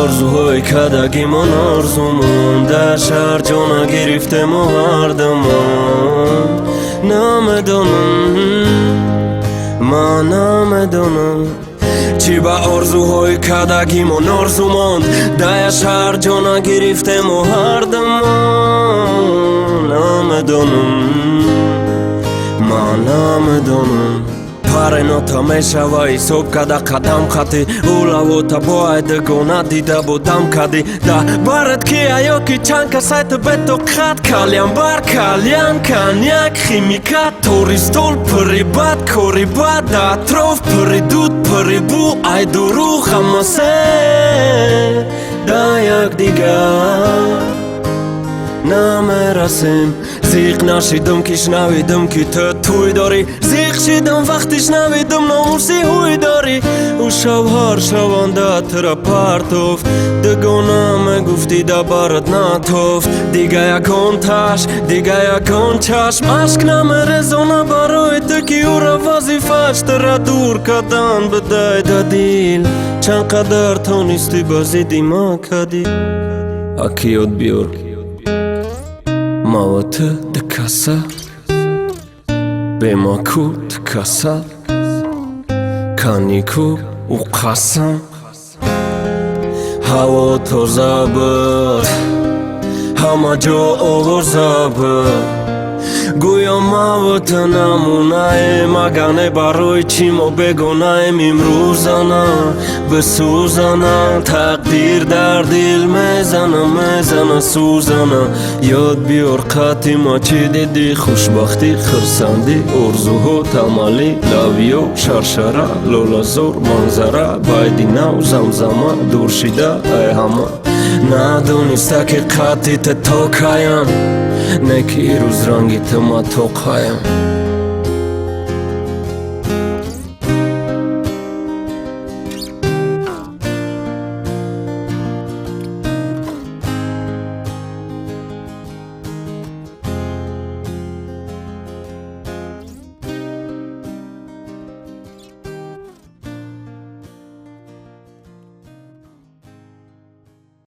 орзуҳои кадагимон орзумон дар шаҳр ҷона гирифтему ҳардамон. Намедонам, ман намедонам чӣ ба орзуҳои кадагимон орзу монд. Дар шаҳр ҷона гирифтему ҳардамон. Намедонам, ман намедонам паренота мешава ҳисоб када қадам қатӣ улавота бояд гона дида будам кади да барат ки аё ки чанд касайт бетоқат калям бар калям каняк химикат тористол пирибад корибад атроф пиридуд пирибу ай дуруғ ҳамасе да якдигар намерасем. Зиқ нашидам ки шнавидам ки ту туй дорӣ. Зиқ шидам вақти шнавидам номуси ҳуй дорӣ. У шавҳар шавандатра партофт дугона мегуфти да барат натофт. Дига ягон таш дига ягон чашм ашк намерезона барои ту ки ӯра вазифааш тра дур кардан бидай да дил. Чанд қадар тонистӣ ба зидди ман кадӣ. Аки ёд биёр мавату дикаса бемаку дикаса канику у қасам. ҳаво тоза буд ҳама ҷо овоза буд. гӯё мавату намунаем агар не барои чӣ мо бегонаем. имрӯзана бисӯзана тақдир дар дил мезана мезана сӯзана. ёд биёр қадди ма чӣ дидӣ хушбахтӣ хирсандӣ орзуҳо тамалӣ лавё шаршара лолазор манзара байди нав замзама дуршида ай ҳама. надониста ки қадди ты то каям не ки рӯз ранги ты матоқаям.